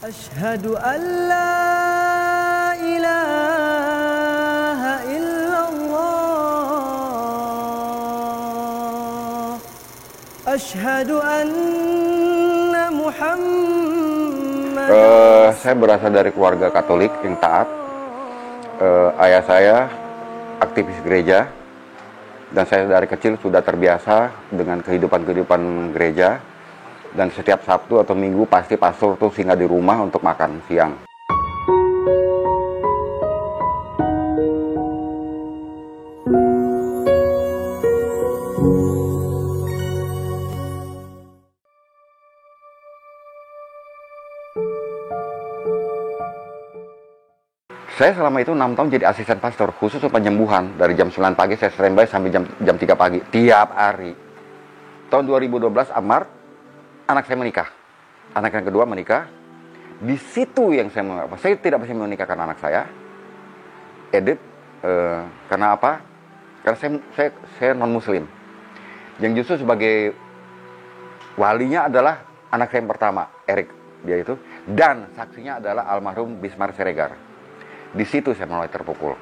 Asyhadu an la ilaha illallah. Asyhadu anna Muhammad. Saya berasal dari keluarga Katolik yang taat. Ayah saya aktivis gereja. Dan saya dari kecil sudah terbiasa dengan kehidupan gereja. Dan setiap Sabtu atau Minggu pasti pastor tuh singgah di rumah untuk makan siang. Saya selama itu 6 tahun jadi asisten pastor, khusus penyembuhan. Dari jam 9 pagi saya standby sampai jam 3 pagi, tiap hari. Tahun 2012 Maret, anak saya menikah. Anak yang kedua menikah. Di situ yang saya tidak bisa menikahkan anak saya. Edit, karena apa? Karena saya non-muslim. Yang justru sebagai walinya adalah anak saya yang pertama, Erik. Dia itu. Dan saksinya adalah almarhum Bismar Siregar. Di situ saya mulai terpukul.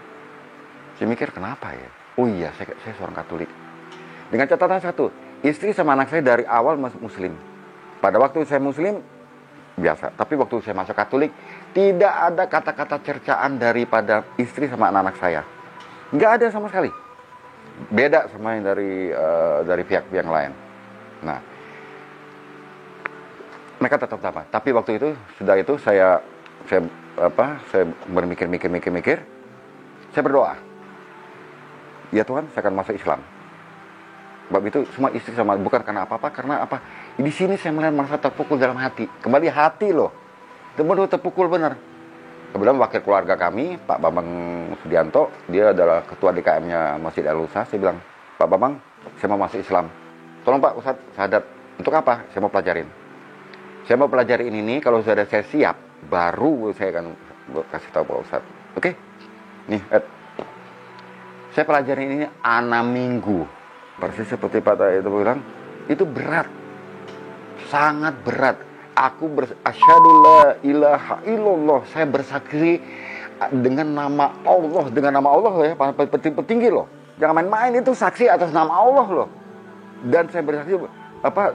Saya mikir, kenapa ya? Oh iya, saya seorang Katolik. Dengan catatan satu, istri sama anak saya dari awal muslim. Pada waktu saya muslim, biasa. Tapi waktu saya masuk Katolik, tidak ada kata-kata cercaan daripada istri sama anak-anak saya. Nggak ada sama sekali. Beda sama yang dari pihak yang lain. Nah, mereka tetap sama. Tapi waktu itu, sudah itu saya bermikir, saya berdoa, ya Tuhan, saya akan masuk Islam. Sebab itu semua istri sama, bukan karena apa-apa, karena apa? Di sini saya merasa terpukul dalam hati, kembali hati loh, benar terpukul benar. Kemudian wakil keluarga kami, Pak Bambang Sudianto, dia adalah ketua DKM-nya Masjid Al-Usa. Saya bilang, Pak Bambang, saya mau masuk Islam. Tolong Pak Ustadz, syahadat. Untuk apa? Saya mau pelajarin. Saya mau pelajarin ini, kalau sudah saya siap, baru saya akan kasih tahu Pak Ustadz. Oke? Nih, saya pelajarin ini 6 minggu. Persis seperti Pak Taya itu bilang, itu berat. Sangat berat. Aku asyhadu la ilaha illallah. Saya bersaksi dengan nama Allah. Dengan nama Allah ya, petinggi loh. Jangan main-main, itu saksi atas nama Allah loh. Dan saya bersaksi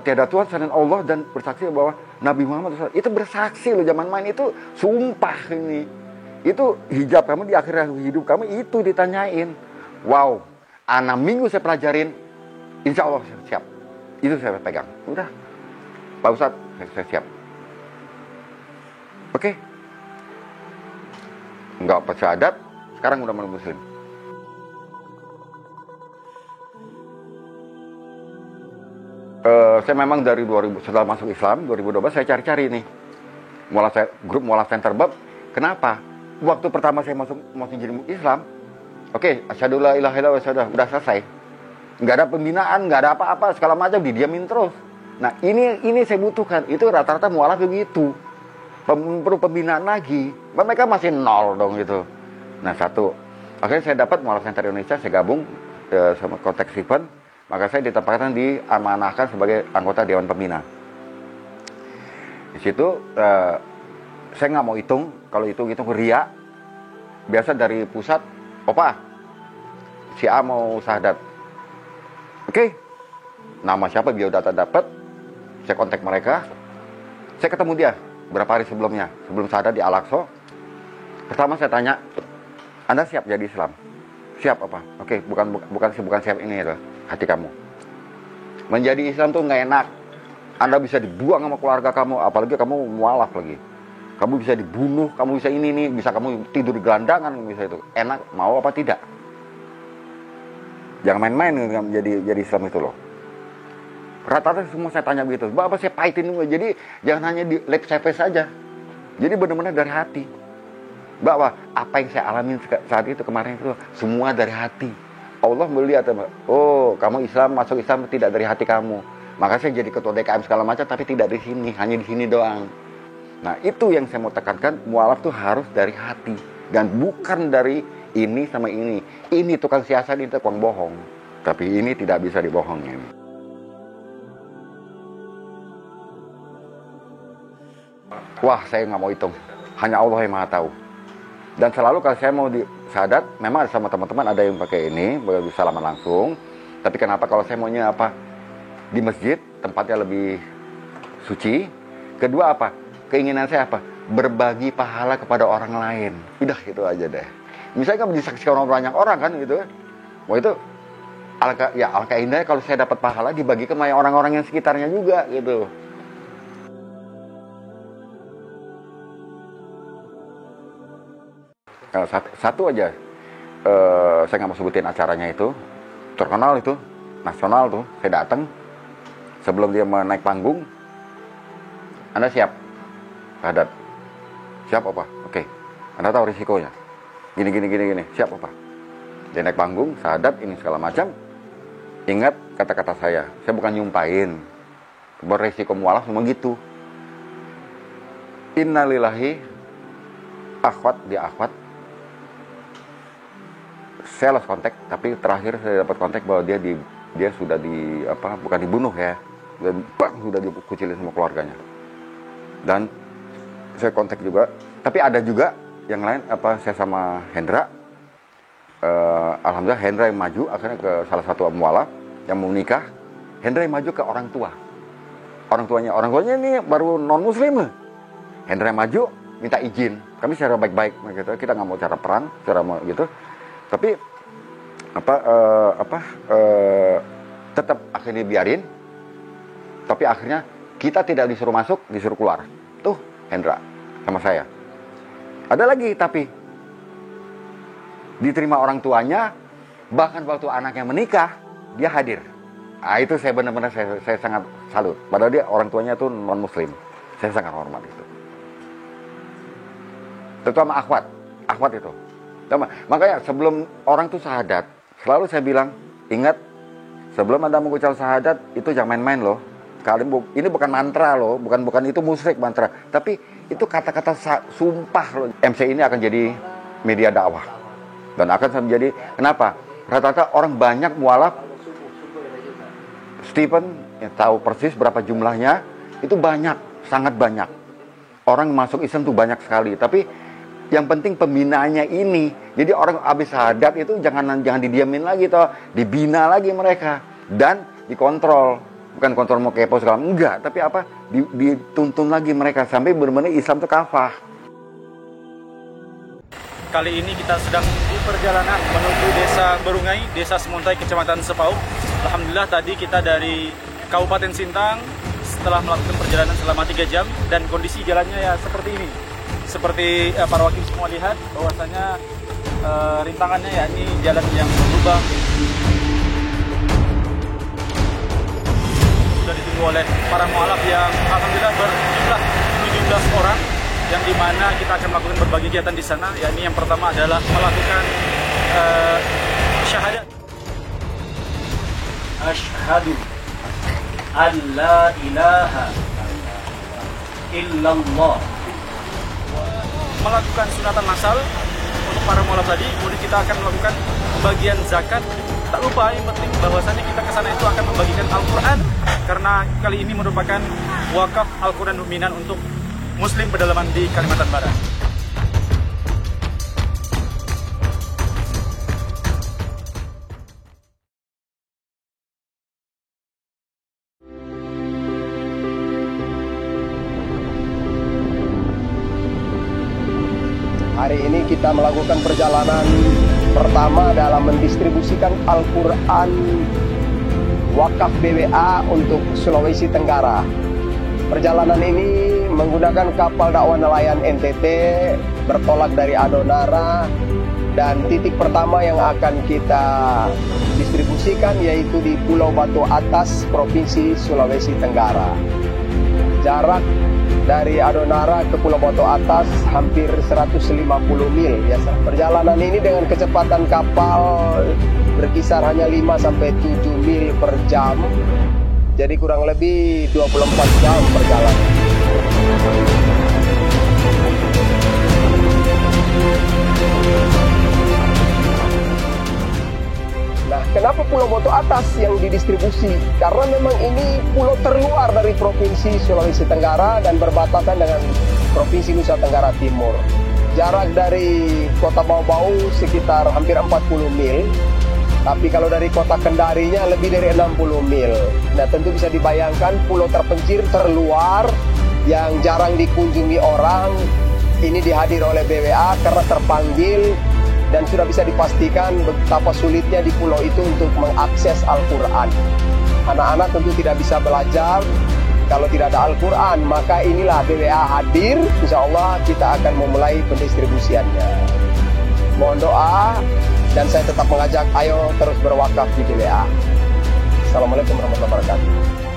tiada Tuhan selain Allah, dan bersaksi bahwa Nabi Muhammad SAW. Itu bersaksi loh, zaman main itu sumpah ini. Itu hijab kamu di akhir hidup kamu itu ditanyain. Wow, 6 minggu saya pelajarin, insya Allah siap. Itu saya pegang. Udah, Pak Ustadz, saya siap. Oke. Enggak persyahadat, sekarang udah muslim. Saya memang dari 2000 setelah masuk Islam 2012 saya cari-cari nih grup mualaf center bab. Kenapa? Waktu pertama saya masuk jadi Islam, oke, asyhadu la ilaha illallah, udah selesai. Nggak ada pembinaan, nggak ada apa-apa, segala macam didiamin terus. Nah ini saya butuhkan. Itu rata-rata mualaf begitu. Perlu pembinaan lagi. Mereka masih nol dong gitu. Nah akhirnya saya dapat mualaf center Indonesia, saya gabung sama konteks event. Maka saya ditempatkan diamanahkan sebagai anggota Dewan Pembina. Di situ saya nggak mau hitung, kalau hitung ria. Biasa dari pusat, opa, si A mau syahadat. Oke, nama siapa, biodata dapat, saya kontak mereka, saya ketemu dia berapa hari sebelumnya, sebelum syahadat di Al-Aqsa. Pertama saya tanya, Anda siap jadi Islam? Siap apa? Oke, bukan siap ini itu. Hati kamu menjadi Islam tuh nggak enak. Anda bisa dibuang sama keluarga kamu, apalagi kamu mualaf lagi. Kamu bisa dibunuh, kamu bisa ini, bisa kamu tidur di gelandangan, bisa itu. Enak, mau apa tidak? Jangan main-main jadi Islam itu loh. Rata-rata semua saya tanya begitu. Bapak saya pahitin juga. Jadi jangan hanya di lip service saja. Jadi benar-benar dari hati. Bahwa apa yang saya alami saat itu kemarin itu semua dari hati. Allah melihat, oh kamu Islam, masuk Islam tidak dari hati kamu. Maka saya jadi ketua DKM segala macam, tapi tidak di sini, hanya di sini doang. Nah itu yang saya mau tekankan, mualaf tuh harus dari hati. Dan bukan dari ini sama ini. Ini tukang siasat, ini tukang bohong. Tapi ini tidak bisa dibohongin. Wah, saya nggak mau hitung. Hanya Allah yang maha tahu. Dan selalu kalau saya mau di syahadat, memang sama teman-teman ada yang pakai ini, salaman langsung. Tapi kenapa kalau saya maunya apa? Di masjid, tempatnya lebih suci. Kedua apa? Keinginan saya apa? Berbagi pahala kepada orang lain. Udah, itu aja deh. Misalnya kan disaksikan orang banyak orang kan gitu. Wah itu alangkah indahnya kalau saya dapat pahala dibagi ke orang-orang yang sekitarnya juga gitu. Satu aja, saya nggak mau sebutin acaranya itu, terkenal itu, nasional tuh, saya datang, sebelum dia naik panggung, Anda siap? Syahadat. Siap apa? Oke. Anda tahu risikonya. Gini, siap apa? Dia naik panggung, syahadat, ini segala macam, ingat kata-kata saya bukan nyumpahin, beresiko mualaf semua gitu. Innalillahi, akhwat, dia akhwat, saya lost kontak, tapi terakhir saya dapat kontak bahwa dia sudah bukan dibunuh ya, dan sudah dikucilin sama keluarganya. Dan saya kontak juga, tapi ada juga yang lain saya sama Hendra, alhamdulillah Hendra yang maju akhirnya ke salah satu mualaf yang mau nikah. Hendra yang maju ke orang tuanya ini baru non muslim. Hendra yang maju minta izin, kami secara baik-baik gitu, kita nggak mau cara perang, cara gitu. Tapi tetap akhirnya biarin. Tapi akhirnya kita tidak disuruh masuk, disuruh keluar. Tuh Hendra sama saya. Ada lagi tapi diterima orang tuanya, bahkan waktu anaknya menikah dia hadir. Nah, itu saya benar-benar saya sangat salut. Padahal dia orang tuanya tuh non muslim. Saya sangat hormat itu. Terutama akhwat itu. Makanya sebelum orang tuh syahadat, selalu saya bilang, ingat, sebelum Anda mengucap syahadat, itu jangan main-main loh. Ini bukan mantra loh, bukan itu musyrik mantra. Tapi itu kata-kata sumpah loh. MC ini akan jadi media dakwah. Dan akan menjadi, kenapa? Rata-rata orang banyak mualaf, Stephen ya, tahu persis berapa jumlahnya, itu banyak, sangat banyak. Orang masuk Islam tuh banyak sekali, tapi yang penting pembinaannya ini. Jadi orang habis syahadat itu jangan didiamin lagi toh, dibina lagi mereka dan dikontrol. Bukan kontrol mau kepo segala, enggak, tapi dituntun lagi mereka sampai benar-benar Islam itu kafah. Kali ini kita sedang di perjalanan menuju Desa Berungai, Desa Semuntai, Kecamatan Sepau. Alhamdulillah tadi kita dari Kabupaten Sintang setelah melakukan perjalanan selama 3 jam dan kondisi jalannya ya seperti ini. Seperti para wakil semua lihat bahwasanya rintangannya ya ini jalan yang berlubang. Sudah ditunggu oleh para mualaf yang alhamdulillah berjumlah 17 orang yang dimana kita akan melakukan berbagai kegiatan di sana. Ya, ini yang pertama adalah melakukan syahadat. Asyhadu an la ilaha illallah. Melakukan sunatan massal untuk para mualaf tadi, kemudian kita akan melakukan pembagian zakat. Tak lupa yang penting bahwasannya kita ke sana itu akan membagikan Al-Quran, karena kali ini merupakan wakaf Al-Quran dominan untuk Muslim pedalaman di Kalimantan Barat. Hari ini kita melakukan perjalanan pertama dalam mendistribusikan Al-Quran wakaf BWA untuk Sulawesi Tenggara. Perjalanan ini menggunakan kapal dakwah nelayan NTT bertolak dari Adonara, dan titik pertama yang akan kita distribusikan yaitu di Pulau Batu Atas, Provinsi Sulawesi Tenggara. Jarak dari Adonara ke Pulau Batu Atas hampir 150 mil. Ya, perjalanan ini dengan kecepatan kapal berkisar hanya 5-7 mil per jam. Jadi kurang lebih 24 jam perjalanan. Nah, kenapa Pulau Batu Atas yang didistribusi? Karena memang ini pulau terluar dari Provinsi Sulawesi Tenggara dan berbatasan dengan Provinsi Nusa Tenggara Timur. Jarak dari kota Bau-Bau sekitar hampir 40 mil. Tapi kalau dari kota Kendarinya lebih dari 60 mil. Nah, tentu bisa dibayangkan pulau terpencil terluar yang jarang dikunjungi orang. Ini dihadir oleh BWA karena terpanggil dan sudah bisa dipastikan betapa sulitnya di pulau itu untuk mengakses Al-Quran. Anak-anak tentu tidak bisa belajar kalau tidak ada Al-Quran. Maka inilah BWA hadir. Insya Allah kita akan memulai pendistribusiannya. Mohon doa. Dan saya tetap mengajak, ayo terus berwakaf di BWA. Assalamualaikum warahmatullahi wabarakatuh.